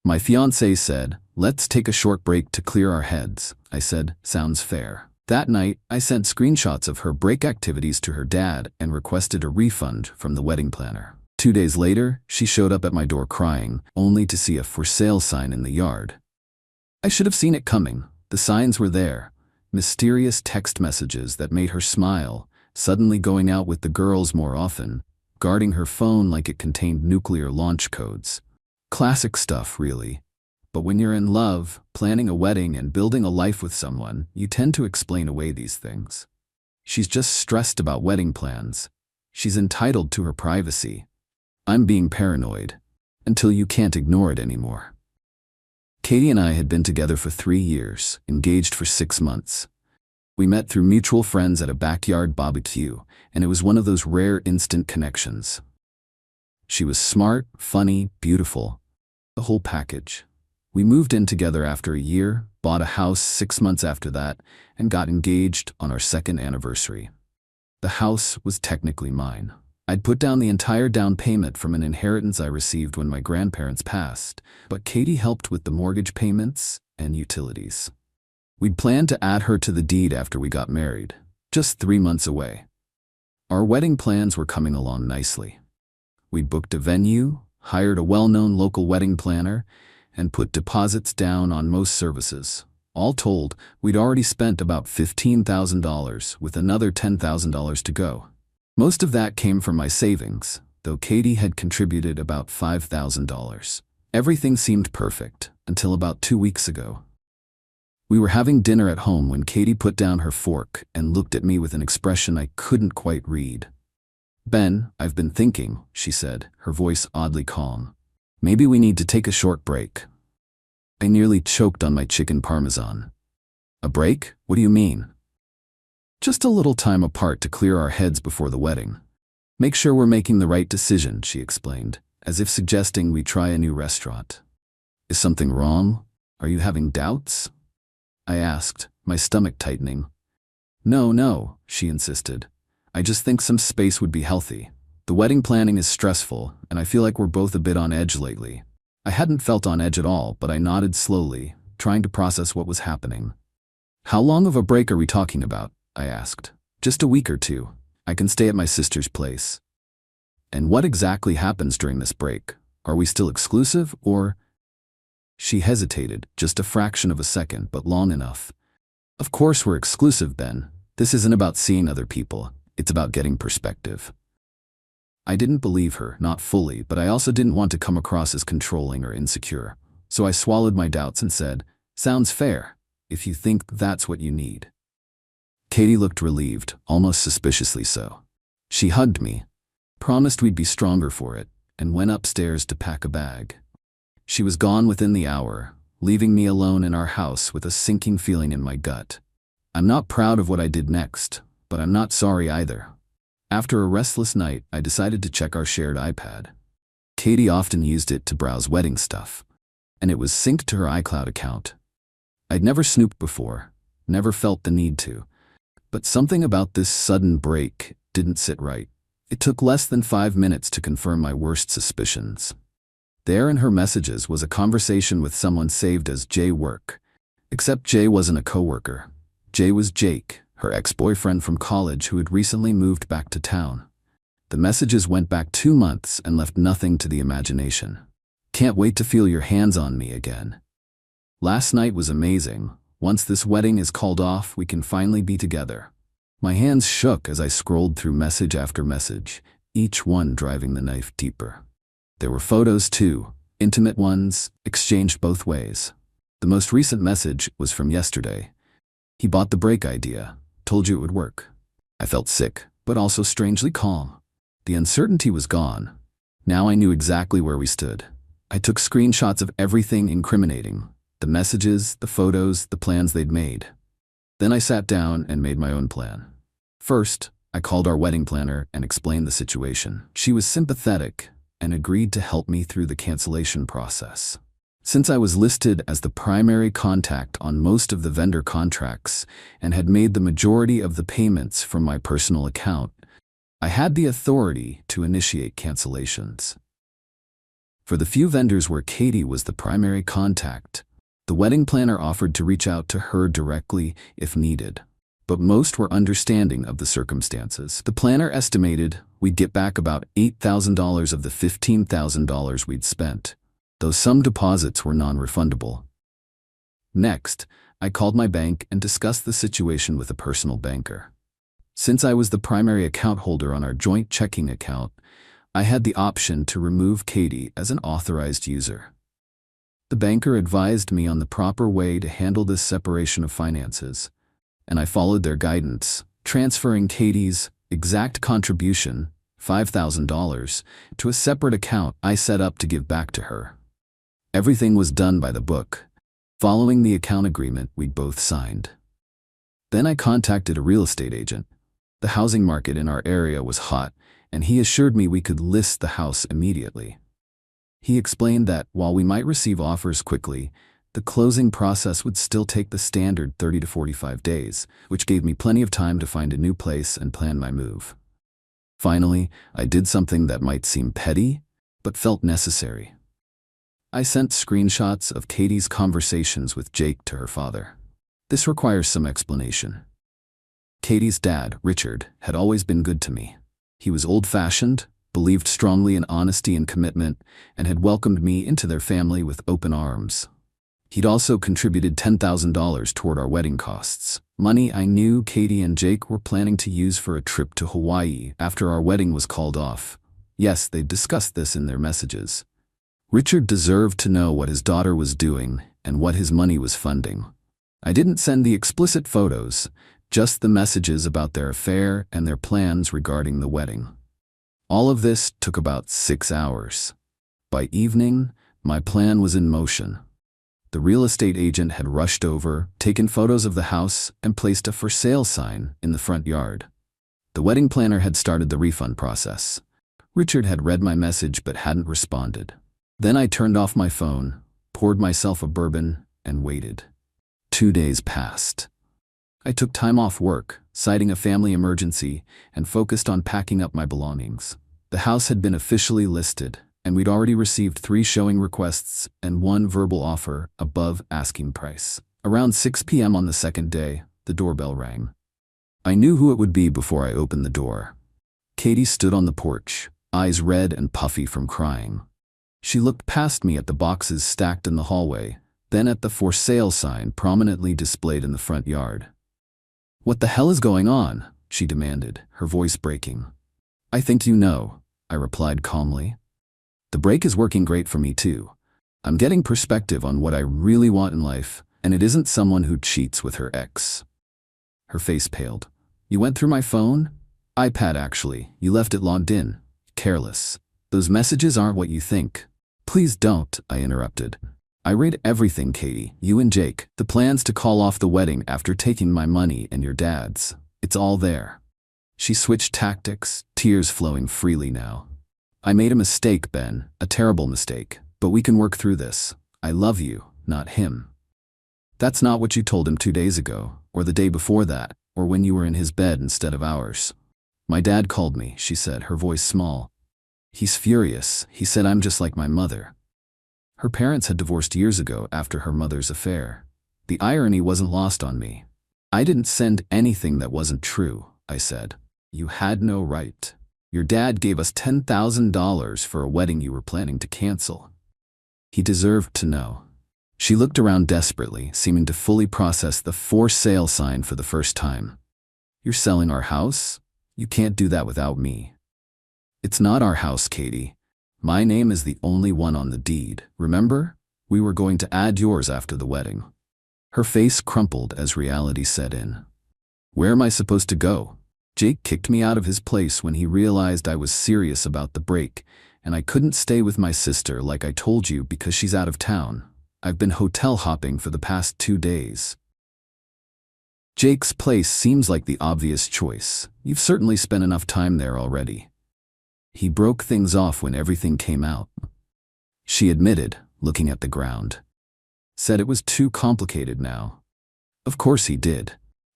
My fiancée said, "Let's take a short break to clear our heads." I said, "Sounds fair." That night, I sent screenshots of her break activities to her dad and requested a refund from the wedding planner. 2 days later, she showed up at my door crying, only to see a "for sale" sign in the yard. I should have seen it coming. The signs were there. Mysterious text messages that made her smile, suddenly going out with the girls more often, guarding her phone like it contained nuclear launch codes. Classic stuff, really. But when you're in love, planning a wedding and building a life with someone, you tend to explain away these things. She's just stressed about wedding plans. She's entitled to her privacy. I'm being paranoid, until you can't ignore it anymore. Katie and I had been together for 3 years, engaged for 6 months. We met through mutual friends at a backyard barbecue, and it was one of those rare instant connections. She was smart, funny, beautiful, the whole package. We moved in together after a year, bought a house 6 months after that, and got engaged on our 2nd anniversary. The house was technically mine. I'd put down the entire down payment from an inheritance I received when my grandparents passed, but Katie helped with the mortgage payments and utilities. We'd planned to add her to the deed after we got married, just 3 months away. Our wedding plans were coming along nicely. We booked a venue, hired a well-known local wedding planner, and put deposits down on most services. All told, we'd already spent about $15,000 with another $10,000 to go. Most of that came from my savings, though Katie had contributed about $5,000. Everything seemed perfect until about 2 weeks ago. We were having dinner at home when Katie put down her fork and looked at me with an expression I couldn't quite read. "Ben, I've been thinking," she said, her voice oddly calm. "Maybe we need to take a short break." I nearly choked on my chicken parmesan. "A break? What do you mean?" "Just a little time apart to clear our heads before the wedding. Make sure we're making the right decision," she explained, as if suggesting we try a new restaurant. "Is something wrong? Are you having doubts?" I asked, my stomach tightening. No, she insisted. "I just think some space would be healthy. The wedding planning is stressful, and I feel like we're both a bit on edge lately." I hadn't felt on edge at all, but I nodded slowly, trying to process what was happening. "How long of a break are we talking about?" I asked. "Just a week or 2. I can stay at my sister's place." "And what exactly happens during this break? Are we still exclusive, or?" She hesitated, just a fraction of a second, but long enough. "Of course we're exclusive, Ben. This isn't about seeing other people. It's about getting perspective." I didn't believe her, not fully, but I also didn't want to come across as controlling or insecure. So I swallowed my doubts and said, "Sounds fair, if you think that's what you need." Katie looked relieved, almost suspiciously so. She hugged me, promised we'd be stronger for it, and went upstairs to pack a bag. She was gone within the hour, leaving me alone in our house with a sinking feeling in my gut. I'm not proud of what I did next, but I'm not sorry either. After a restless night, I decided to check our shared iPad. Katie often used it to browse wedding stuff, and it was synced to her iCloud account. I'd never snooped before, never felt the need to. But something about this sudden break didn't sit right. It took less than 5 minutes to confirm my worst suspicions. There in her messages was a conversation with someone saved as Jay Work. Except Jay wasn't a coworker. Jay was Jake, her ex-boyfriend from college who had recently moved back to town. The messages went back 2 months and left nothing to the imagination. "Can't wait to feel your hands on me again. Last night was amazing. Once this wedding is called off, we can finally be together." My hands shook as I scrolled through message after message, each one driving the knife deeper. There were photos too, intimate ones, exchanged both ways. The most recent message was from yesterday. "He bought the break idea. Told you it would work." I felt sick, but also strangely calm. The uncertainty was gone. Now I knew exactly where we stood. I took screenshots of everything incriminating. The messages, the photos, the plans they'd made. Then I sat down and made my own plan. First, I called our wedding planner and explained the situation. She was sympathetic and agreed to help me through the cancellation process. Since I was listed as the primary contact on most of the vendor contracts and had made the majority of the payments from my personal account, I had the authority to initiate cancellations. For the few vendors where Katie was the primary contact, the wedding planner offered to reach out to her directly if needed. But most were understanding of the circumstances. The planner estimated we'd get back about $8,000 of the $15,000 we'd spent, though some deposits were non-refundable. Next, I called my bank and discussed the situation with a personal banker. Since I was the primary account holder on our joint checking account, I had the option to remove Katie as an authorized user. The banker advised me on the proper way to handle this separation of finances, and I followed their guidance, transferring Katie's exact contribution, $5,000, to a separate account I set up to give back to her. Everything was done by the book, following the account agreement we'd both signed. Then I contacted a real estate agent. The housing market in our area was hot, and he assured me we could list the house immediately. He explained that while we might receive offers quickly, the closing process would still take the standard 30 to 45 days, which gave me plenty of time to find a new place and plan my move. Finally, I did something that might seem petty, but felt necessary. I sent screenshots of Katie's conversations with Jake to her father. This requires some explanation. Katie's dad, Richard, had always been good to me. He was old-fashioned, believed strongly in honesty and commitment, and had welcomed me into their family with open arms. He'd also contributed $10,000 toward our wedding costs, money I knew Katie and Jake were planning to use for a trip to Hawaii after our wedding was called off. Yes, they'd discussed this in their messages. Richard deserved to know what his daughter was doing and what his money was funding. I didn't send the explicit photos, just the messages about their affair and their plans regarding the wedding. All of this took about 6 hours. By evening, my plan was in motion. The real estate agent had rushed over, taken photos of the house, and placed a for sale sign in the front yard. The wedding planner had started the refund process. Richard had read my message but hadn't responded. Then I turned off my phone, poured myself a bourbon, and waited. 2 days passed. I took time off work, citing a family emergency, and focused on packing up my belongings. The house had been officially listed, and we'd already received 3 showing requests and 1 verbal offer above asking price. Around 6 p.m. on the second day, the doorbell rang. I knew who it would be before I opened the door. Katie stood on the porch, eyes red and puffy from crying. She looked past me at the boxes stacked in the hallway, then at the for sale sign prominently displayed in the front yard. "What the hell is going on?" she demanded, her voice breaking. "I think you know," I replied calmly. "The break is working great for me too. I'm getting perspective on what I really want in life, and it isn't someone who cheats with her ex." Her face paled. "You went through my phone?" "iPad actually. You left it logged in. Careless. Those messages aren't what you think." "Please don't," I interrupted. "I read everything, Katie. You and Jake. The plans to call off the wedding after taking my money and your dad's. It's all there." She switched tactics, tears flowing freely now. "I made a mistake, Ben. A terrible mistake. But we can work through this. I love you, not him." "That's not what you told him 2 days ago, or the day before that, or when you were in his bed instead of ours." "My dad called me," she said, her voice small. "He's furious. He said I'm just like my mother." Her parents had divorced years ago after her mother's affair. The irony wasn't lost on me. "I didn't send anything that wasn't true," I said. "You had no right. Your dad gave us $10,000 for a wedding you were planning to cancel. He deserved to know." She looked around desperately, seeming to fully process the for sale sign for the first time. "You're selling our house? You can't do that without me." "It's not our house, Katie. My name is the only one on the deed, remember? We were going to add yours after the wedding." Her face crumpled as reality set in. "Where am I supposed to go? Jake kicked me out of his place when he realized I was serious about the break, and I couldn't stay with my sister like I told you because she's out of town. I've been hotel hopping for the past 2 days." "Jake's place seems like the obvious choice. You've certainly spent enough time there already. He broke things off when everything came out." She admitted, looking at the ground. "Said it was too complicated now." "Of course he did.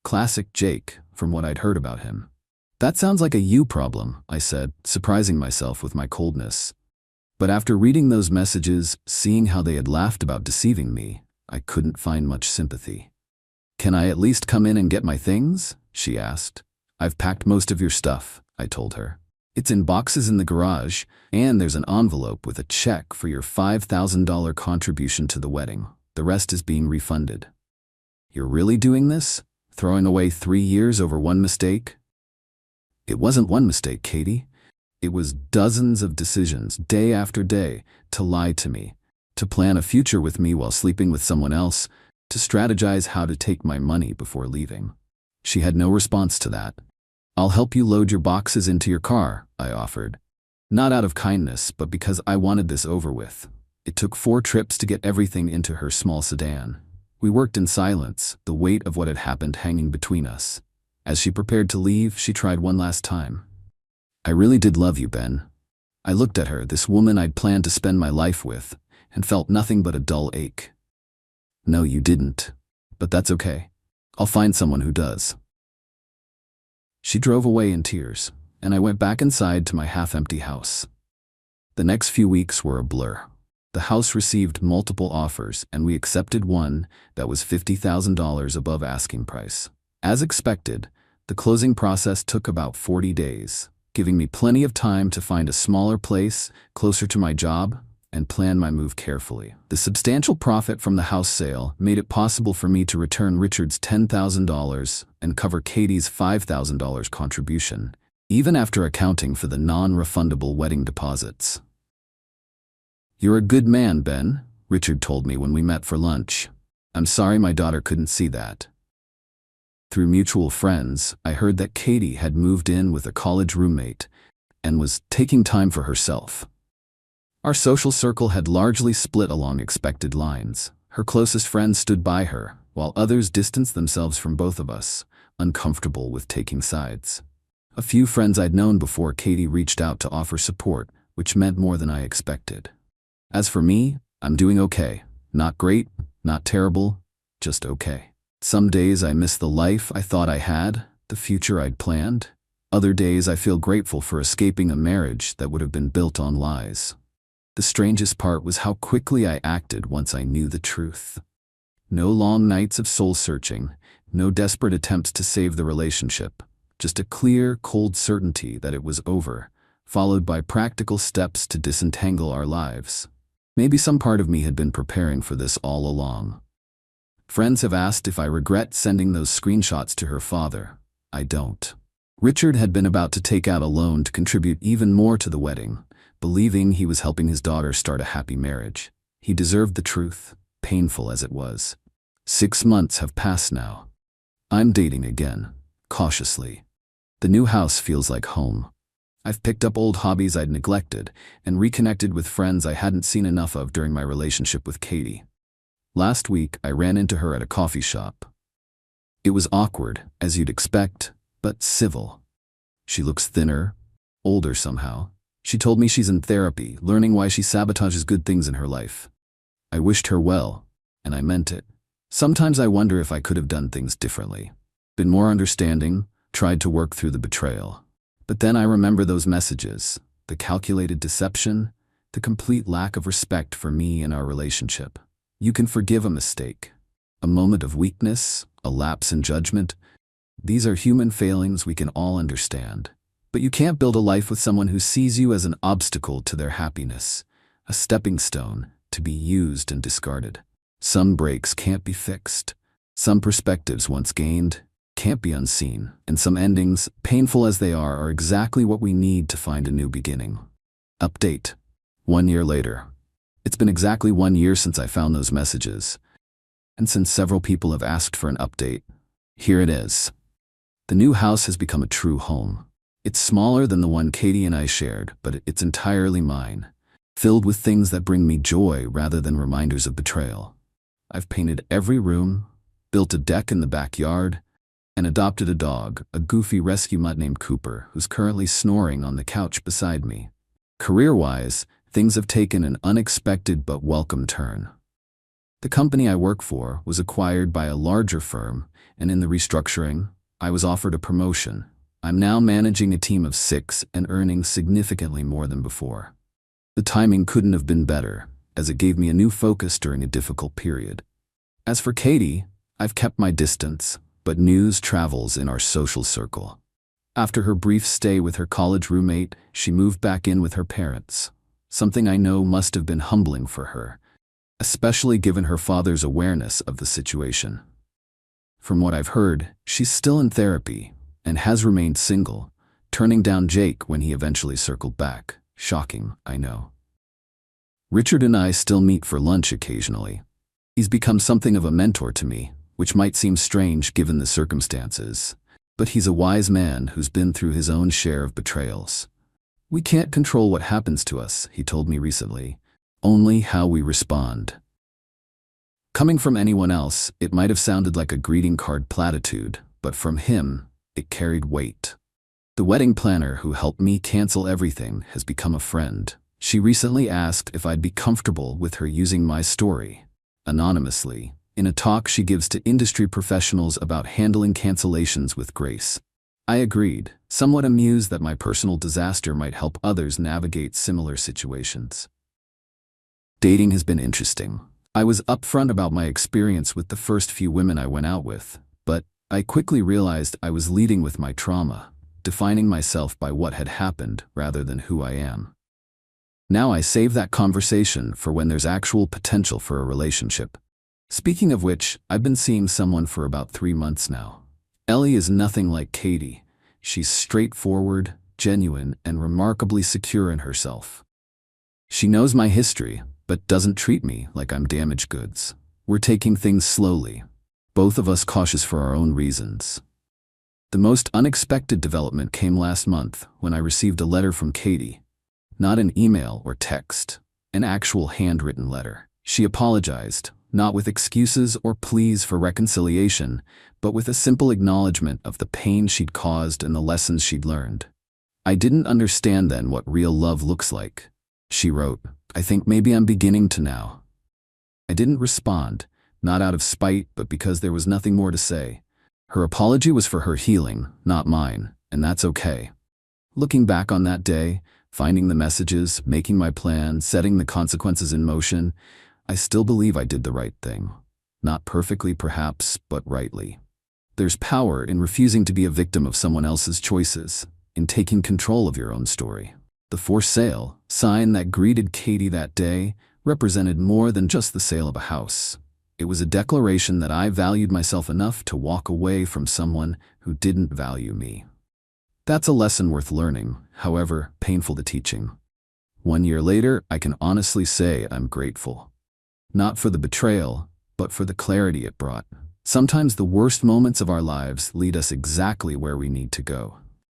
Classic Jake, from what I'd heard about him." "That sounds like a you problem," I said, surprising myself with my coldness. But after reading those messages, seeing how they had laughed about deceiving me, I couldn't find much sympathy. "Can I at least come in and get my things?" she asked. "I've packed most of your stuff," I told her. "It's in boxes in the garage, and there's an envelope with a check for your $5,000 contribution to the wedding. The rest is being refunded." "You're really doing this? Throwing away 3 years over one mistake?" "It wasn't one mistake, Katie. It was dozens of decisions, day after day, to lie to me, to plan a future with me while sleeping with someone else, to strategize how to take my money before leaving." She had no response to that. "I'll help you load your boxes into your car," I offered. Not out of kindness, but because I wanted this over with. It took 4 trips to get everything into her small sedan. We worked in silence, the weight of what had happened hanging between us. As she prepared to leave, she tried one last time. "I really did love you, Ben." I looked at her, this woman I'd planned to spend my life with, and felt nothing but a dull ache. "No, you didn't. But that's okay. I'll find someone who does." She drove away in tears, and I went back inside to my half-empty house. The next few weeks were a blur. The house received multiple offers, and we accepted one that was $50,000 above asking price. As expected, the closing process took about 40 days, giving me plenty of time to find a smaller place closer to my job and plan my move carefully. The substantial profit from the house sale made it possible for me to return Richard's $10,000 and cover Katie's $5,000 contribution, even after accounting for the non-refundable wedding deposits. "You're a good man, Ben," Richard told me when we met for lunch. "I'm sorry my daughter couldn't see that." Through mutual friends, I heard that Katie had moved in with a college roommate and was taking time for herself. Our social circle had largely split along expected lines. Her closest friends stood by her, while others distanced themselves from both of us, uncomfortable with taking sides. A few friends I'd known before Katie reached out to offer support, which meant more than I expected. As for me, I'm doing okay. Not great, not terrible, just okay. Some days I miss the life I thought I had, the future I'd planned. Other days I feel grateful for escaping a marriage that would have been built on lies. The strangest part was how quickly I acted once I knew the truth. No long nights of soul-searching, no desperate attempts to save the relationship, just a clear, cold certainty that it was over, followed by practical steps to disentangle our lives. Maybe some part of me had been preparing for this all along. Friends have asked if I regret sending those screenshots to her father. I don't. Richard had been about to take out a loan to contribute even more to the wedding, believing he was helping his daughter start a happy marriage. He deserved the truth, painful as it was. 6 months have passed now. I'm dating again, cautiously. The new house feels like home. I've picked up old hobbies I'd neglected and reconnected with friends I hadn't seen enough of during my relationship with Katie. Last week, I ran into her at a coffee shop. It was awkward, as you'd expect, but civil. She looks thinner, older somehow. She told me she's in therapy, learning why she sabotages good things in her life. I wished her well, and I meant it. Sometimes I wonder if I could have done things differently, been more understanding, tried to work through the betrayal. But then I remember those messages, the calculated deception, the complete lack of respect for me and our relationship. You can forgive a mistake, a moment of weakness, a lapse in judgment. These are human failings we can all understand. But you can't build a life with someone who sees you as an obstacle to their happiness, a stepping stone to be used and discarded. Some breaks can't be fixed. Some perspectives once gained can't be unseen. And some endings, painful as they are exactly what we need to find a new beginning. Update. 1 year later. It's been exactly 1 year since I found those messages. And since several people have asked for an update, here it is. The new house has become a true home. It's smaller than the one Katie and I shared, but it's entirely mine, filled with things that bring me joy rather than reminders of betrayal. I've painted every room, built a deck in the backyard, and adopted a dog, a goofy rescue mutt named Cooper, who's currently snoring on the couch beside me. Career-wise, things have taken an unexpected but welcome turn. The company I work for was acquired by a larger firm, and in the restructuring, I was offered a promotion. I'm now managing a team of 6 and earning significantly more than before. The timing couldn't have been better, as it gave me a new focus during a difficult period. As for Katie, I've kept my distance, but news travels in our social circle. After her brief stay with her college roommate, she moved back in with her parents, something I know must have been humbling for her, especially given her father's awareness of the situation. From what I've heard, she's still in therapy and has remained single, turning down Jake when he eventually circled back. Shocking, I know. Richard and I still meet for lunch occasionally. He's become something of a mentor to me, which might seem strange given the circumstances, but he's a wise man who's been through his own share of betrayals. We can't control what happens to us, he told me recently, only how we respond. Coming from anyone else, it might have sounded like a greeting card platitude, but from him, it carried weight. The wedding planner who helped me cancel everything has become a friend. She recently asked if I'd be comfortable with her using my story, anonymously, in a talk she gives to industry professionals about handling cancellations with grace. I agreed, somewhat amused that my personal disaster might help others navigate similar situations. Dating has been interesting. I was upfront about my experience with the first few women I went out with, but I quickly realized I was leading with my trauma, defining myself by what had happened rather than who I am. Now I save that conversation for when there's actual potential for a relationship. Speaking of which, I've been seeing someone for about 3 months now. Ellie is nothing like Katie. She's straightforward, genuine, and remarkably secure in herself. She knows my history, but doesn't treat me like I'm damaged goods. We're taking things slowly, both of us cautious for our own reasons. The most unexpected development came last month when I received a letter from Katie. Not an email or text, an actual handwritten letter. She apologized, not with excuses or pleas for reconciliation, but with a simple acknowledgement of the pain she'd caused and the lessons she'd learned. I didn't understand then what real love looks like. She wrote, "I think maybe I'm beginning to now." I didn't respond, not out of spite, but because there was nothing more to say. Her apology was for her healing, not mine, and that's okay. Looking back on that day, finding the messages, making my plan, setting the consequences in motion, I still believe I did the right thing. Not perfectly, perhaps, but rightly. There's power in refusing to be a victim of someone else's choices, in taking control of your own story. The for sale sign that greeted Katie that day represented more than just the sale of a house. It was a declaration that I valued myself enough to walk away from someone who didn't value me. That's a lesson worth learning, however painful the teaching. 1 year later, I can honestly say I'm grateful. Not for the betrayal, but for the clarity it brought. Sometimes the worst moments of our lives lead us exactly where we need to go.